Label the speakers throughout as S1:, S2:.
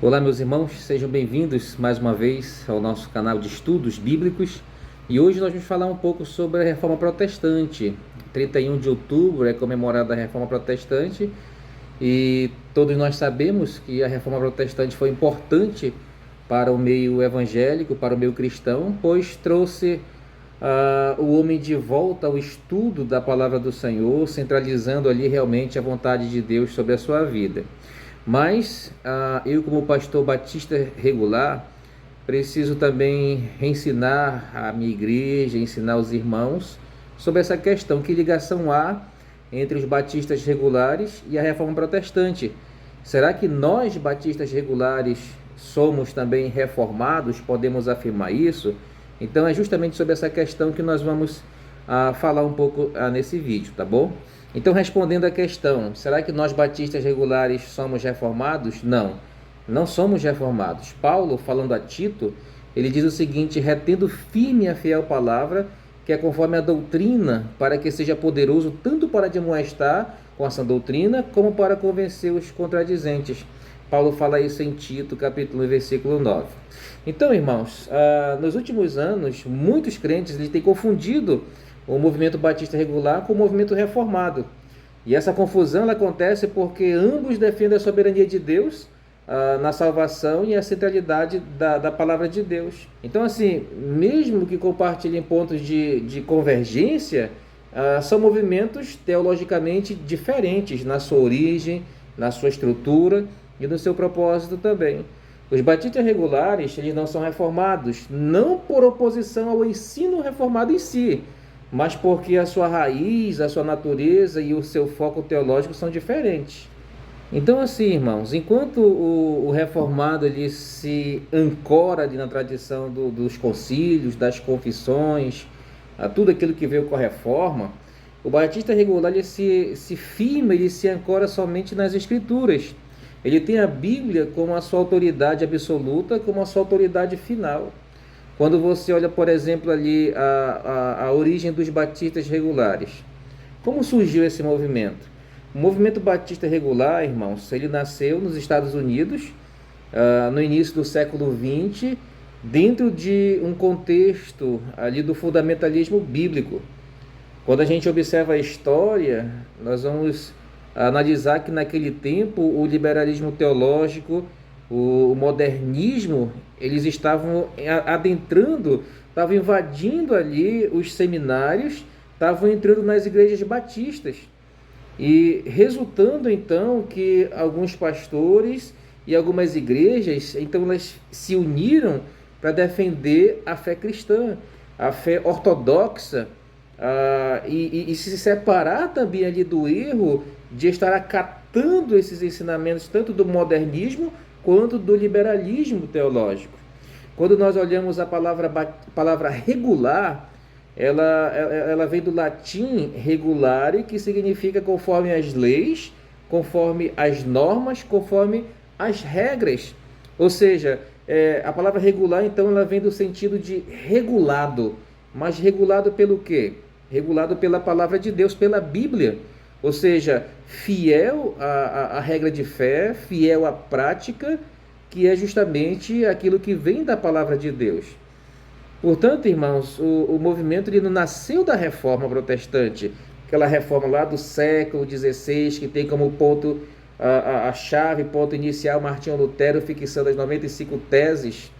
S1: Olá, meus irmãos, sejam bem-vindos mais uma vez ao nosso canal de estudos bíblicos. E hoje nós vamos falar um pouco sobre a Reforma Protestante. 31 de outubro é comemorada a Reforma Protestante e todos nós sabemos que a Reforma Protestante foi importante para o meio evangélico, para o meio cristão, pois trouxe o homem de volta ao estudo da palavra do Senhor, centralizando ali realmente a vontade de Deus sobre a sua vida. Mas eu, como pastor batista regular, preciso também ensinar a minha igreja, ensinar os irmãos sobre essa questão: que ligação há entre os batistas regulares e a Reforma Protestante? Será que nós, batistas regulares, somos também reformados? Podemos afirmar isso? Então é justamente sobre essa questão que nós vamos falar um pouco nesse vídeo, tá bom? Então, respondendo à questão, será que nós batistas regulares somos reformados? Não, não somos reformados. Paulo, falando a Tito, ele diz o seguinte: retendo firme a fiel palavra, que é conforme a doutrina, para que seja poderoso tanto para admoestar com a sã doutrina, como para convencer os contradizentes. Paulo fala isso em Tito, capítulo 1, versículo 9. Então, irmãos, nos últimos anos, muitos crentes têm confundido o movimento batista regular com o movimento reformado. E essa confusão ela acontece porque ambos defendem a soberania de Deus na salvação e a centralidade da palavra de Deus. Então, assim, mesmo que compartilhem pontos de convergência, são movimentos teologicamente diferentes na sua origem, na sua estrutura e no seu propósito também. Os batistas regulares, eles não são reformados, não por oposição ao ensino reformado em si, mas porque a sua raiz, a sua natureza e o seu foco teológico são diferentes. Então, assim, irmãos, enquanto o reformado ele se ancora ali na tradição dos concílios, das confissões, a tudo aquilo que veio com a reforma, o batista regular ele se firma, ele se ancora somente nas escrituras. Ele tem a Bíblia como a sua autoridade absoluta, como a sua autoridade final. Quando você olha, por exemplo, ali a origem dos batistas regulares, como surgiu esse movimento? O movimento batista regular, irmãos, ele nasceu nos Estados Unidos, no início do século XX, dentro de um contexto ali do fundamentalismo bíblico. Quando a gente observa a história, nós vamos analisar que naquele tempo o liberalismo teológico, o modernismo, eles estavam adentrando, estavam invadindo ali os seminários, estavam entrando nas igrejas batistas e resultando então que alguns pastores e algumas igrejas, então elas se uniram para defender a fé cristã, a fé ortodoxa, e se separar também ali do erro de estar acatando esses ensinamentos tanto do modernismo quanto do liberalismo teológico. Quando nós olhamos a palavra regular, ela vem do latim regulare, que significa conforme as leis, conforme as normas, conforme as regras. Ou seja, a palavra regular, então, ela vem do sentido de regulado. Mas regulado pelo quê? Regulado pela palavra de Deus, pela Bíblia. Ou seja, fiel à regra de fé, fiel à prática, que é justamente aquilo que vem da palavra de Deus. Portanto, irmãos, o movimento ele não nasceu da reforma protestante, aquela reforma lá do século XVI, que tem como ponto, a chave, ponto inicial, Martinho Lutero fixando as 95 teses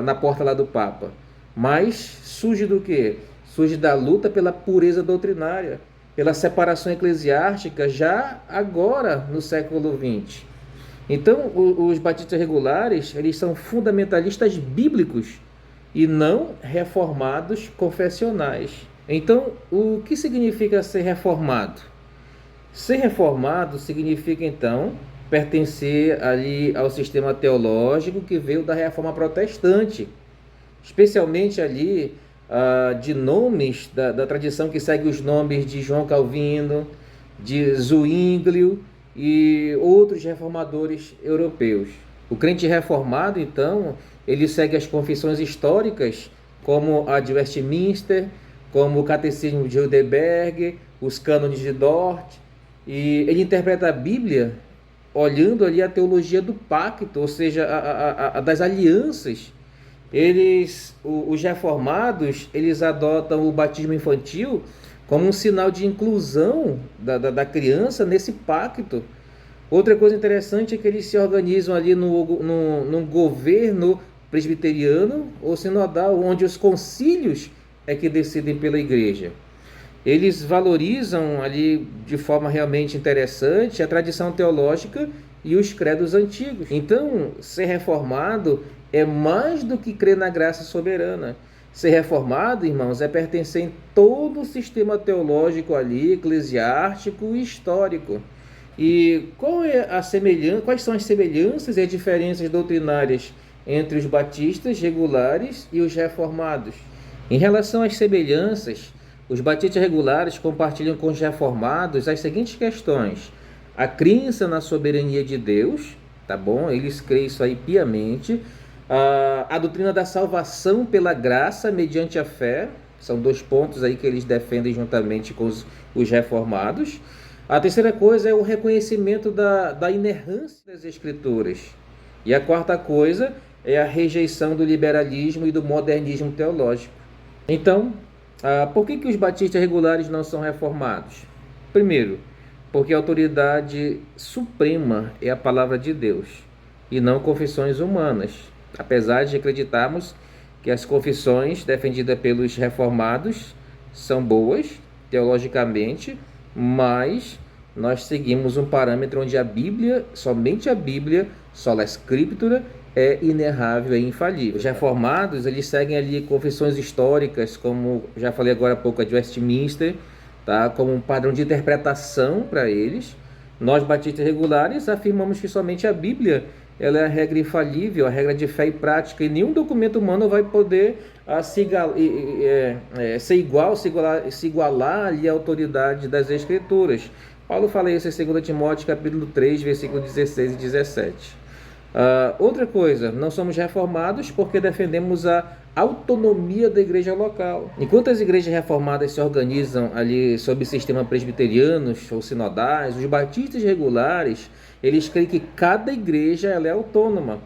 S1: na porta lá do Papa. Mas surge do quê? Surge da luta pela pureza doutrinária, pela separação eclesiástica, já agora no século XX. Então, os batistas regulares, eles são fundamentalistas bíblicos e não reformados confessionais. Então, o que significa ser reformado? Ser reformado significa, então, pertencer ali ao sistema teológico que veio da Reforma Protestante, especialmente ali de nomes da tradição que segue os nomes de João Calvino, de Zwinglio e outros reformadores europeus. O crente reformado, então, ele segue as confissões históricas, como a de Westminster, como o Catecismo de Heidelberg, os cânones de Dort, e ele interpreta a Bíblia olhando ali a teologia do pacto, ou seja, a das alianças. Os reformados, eles adotam o batismo infantil como um sinal de inclusão da criança nesse pacto. Outra coisa interessante é que eles se organizam ali no governo presbiteriano ou sinodal, onde os concílios é que decidem pela igreja. Eles valorizam ali de forma realmente interessante a tradição teológica e os credos antigos. Então, ser reformado é mais do que crer na graça soberana. Ser reformado, irmãos, é pertencer em todo o sistema teológico ali, eclesiástico e histórico. E quais são as semelhanças e as diferenças doutrinárias entre os batistas regulares e os reformados? Em relação às semelhanças, os batistas regulares compartilham com os reformados as seguintes questões: a crença na soberania de Deus, tá bom? Eles creem isso aí piamente. A doutrina da salvação pela graça mediante a fé, são 2 pontos aí que eles defendem juntamente com os reformados. A terceira coisa é o reconhecimento da inerrância das Escrituras. E a quarta coisa é a rejeição do liberalismo e do modernismo teológico. Então, por que os batistas regulares não são reformados? Primeiro, porque a autoridade suprema é a palavra de Deus e não confissões humanas. Apesar de acreditarmos que as confissões defendidas pelos reformados são boas teologicamente, mas nós seguimos um parâmetro onde a Bíblia, somente a Bíblia, sola Scriptura, é inerrável, é infalível. Os reformados, eles seguem ali confissões históricas, como já falei agora há pouco, a de Westminster, tá? Como um padrão de interpretação para eles. Nós, batistas regulares, afirmamos que somente a Bíblia ela é a regra infalível, a regra de fé e prática, e nenhum documento humano vai poder se igualar ali à autoridade das Escrituras. Paulo fala isso em 2 Timóteo capítulo 3, versículos 16 e 17. Outra coisa, não somos reformados porque defendemos a autonomia da igreja local. Enquanto as igrejas reformadas se organizam ali sob sistema presbiterianos ou sinodais, os batistas regulares, eles creem que cada igreja ela é autônoma.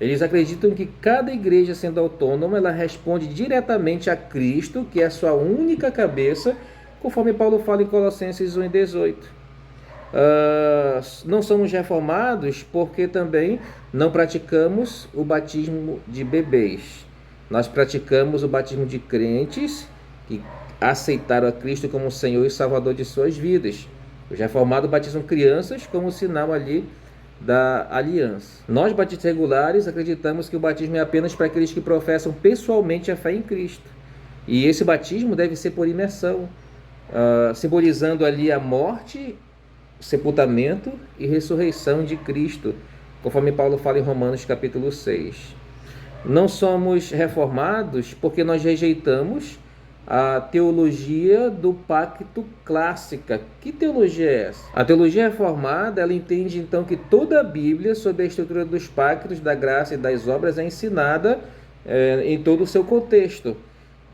S1: Eles acreditam que cada igreja, sendo autônoma, ela responde diretamente a Cristo, que é a sua única cabeça, conforme Paulo fala em Colossenses 1:18. Não somos reformados porque também não praticamos o batismo de bebês. Nós praticamos o batismo de crentes que aceitaram a Cristo como Senhor e Salvador de suas vidas. Os reformados batizam crianças como sinal ali da aliança. Nós, batistas regulares, acreditamos que o batismo é apenas para aqueles que professam pessoalmente a fé em Cristo. E esse batismo deve ser por imersão, simbolizando ali a morte, sepultamento e ressurreição de Cristo, conforme Paulo fala em Romanos capítulo 6. Não somos reformados porque nós rejeitamos a teologia do pacto clássica. Que teologia é essa? A teologia reformada, ela entende então que toda a Bíblia, sob a estrutura dos pactos, da graça e das obras, é ensinada em todo o seu contexto.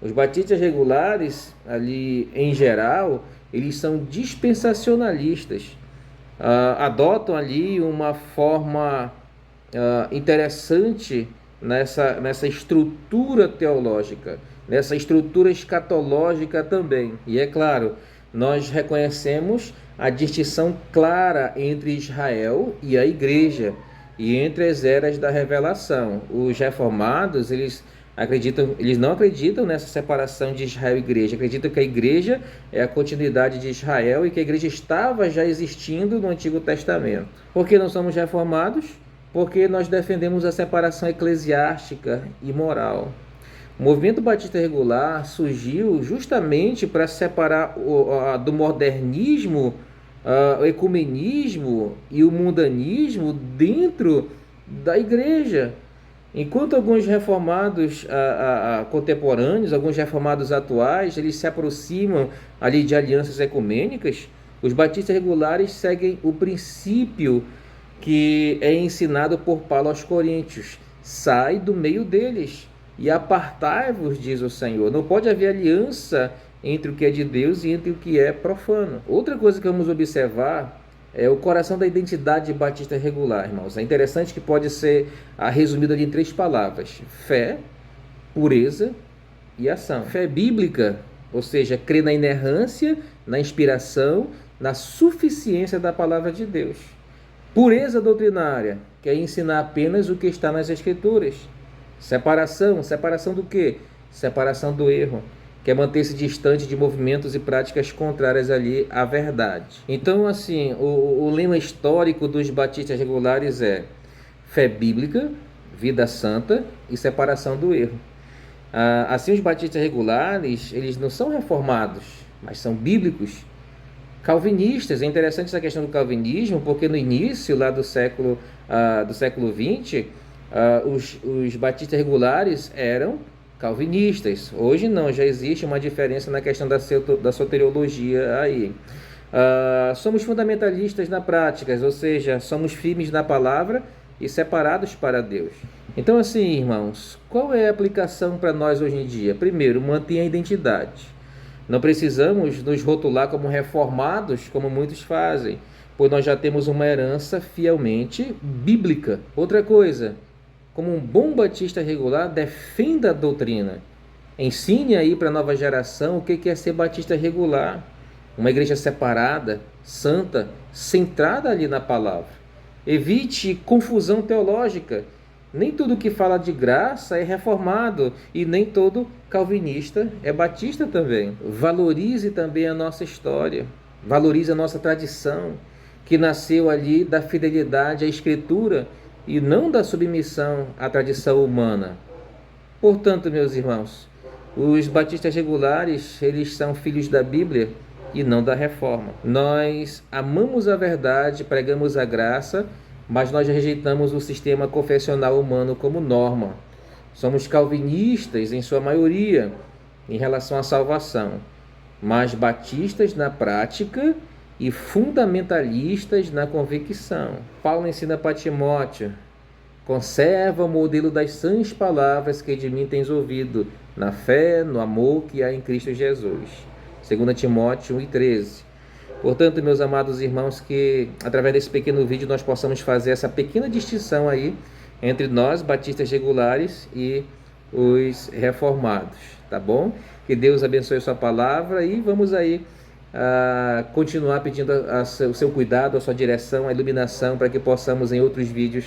S1: Os batistas regulares, ali em geral, eles são dispensacionalistas. Adotam ali uma forma interessante nessa estrutura teológica, nessa estrutura escatológica também. E é claro, nós reconhecemos a distinção clara entre Israel e a igreja, e entre as eras da revelação. Os reformados, eles não acreditam nessa separação de Israel e igreja, acreditam que a igreja é a continuidade de Israel e que a igreja estava já existindo no Antigo Testamento. Por que não somos reformados? Porque nós defendemos a separação eclesiástica e moral. O movimento batista regular surgiu justamente para separar do modernismo, o ecumenismo e o mundanismo dentro da igreja. Enquanto alguns reformados contemporâneos, alguns reformados atuais, eles se aproximam ali de alianças ecumênicas, os batistas regulares seguem o princípio que é ensinado por Paulo aos Coríntios: sai do meio deles e apartai-vos, diz o Senhor. Não pode haver aliança entre o que é de Deus e entre o que é profano. Outra coisa que vamos observar é o coração da identidade batista regular, irmãos. É interessante que pode ser resumido ali em 3 palavras: fé, pureza e ação. Fé bíblica, ou seja, crê na inerrância, na inspiração, na suficiência da palavra de Deus. Pureza doutrinária, que é ensinar apenas o que está nas Escrituras. Separação, separação do quê? Separação do erro, que é manter-se distante de movimentos e práticas contrárias ali à verdade. Então, assim, o lema histórico dos batistas regulares é fé bíblica, vida santa e separação do erro. Assim, os batistas regulares, eles não são reformados, mas são bíblicos. Calvinistas, é interessante essa questão do calvinismo, porque no início lá do século XX, os batistas regulares eram calvinistas. Hoje não, já existe uma diferença na questão da soteriologia aí. Somos fundamentalistas na prática, ou seja, somos firmes na palavra e separados para Deus. Então, assim, irmãos, qual é a aplicação para nós hoje em dia? Primeiro, manter a identidade. Não precisamos nos rotular como reformados, como muitos fazem, pois nós já temos uma herança fielmente bíblica. Outra coisa, como um bom batista regular, defenda a doutrina. Ensine aí para a nova geração o que é ser batista regular. Uma igreja separada, santa, centrada ali na palavra. Evite confusão teológica. Nem tudo que fala de graça é reformado e nem todo calvinista é batista também. Valorize também a nossa história, valorize a nossa tradição, que nasceu ali da fidelidade à Escritura e não da submissão à tradição humana. Portanto, meus irmãos, os batistas regulares, eles são filhos da Bíblia e não da reforma. Nós amamos a verdade, pregamos a graça, mas nós rejeitamos o sistema confessional humano como norma. Somos calvinistas, em sua maioria, em relação à salvação, mas batistas na prática e fundamentalistas na convicção. Paulo ensina para Timóteo: conserva o modelo das sãs palavras que de mim tens ouvido, na fé, no amor que há em Cristo Jesus. 2 Timóteo 1:13. Portanto, meus amados irmãos, que através desse pequeno vídeo nós possamos fazer essa pequena distinção aí entre nós, batistas regulares, e os reformados, tá bom? Que Deus abençoe a sua palavra e vamos aí continuar pedindo o seu cuidado, a sua direção, a iluminação, para que possamos em outros vídeos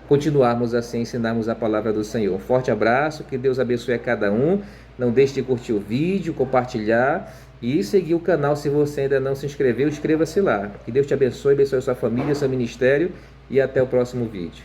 S1: continuarmos assim, ensinarmos a palavra do Senhor. Um forte abraço, que Deus abençoe a cada um. Não deixe de curtir o vídeo, compartilhar e seguir o canal. Se você ainda não se inscreveu, inscreva-se lá. Que Deus te abençoe, abençoe a sua família, seu ministério, e até o próximo vídeo.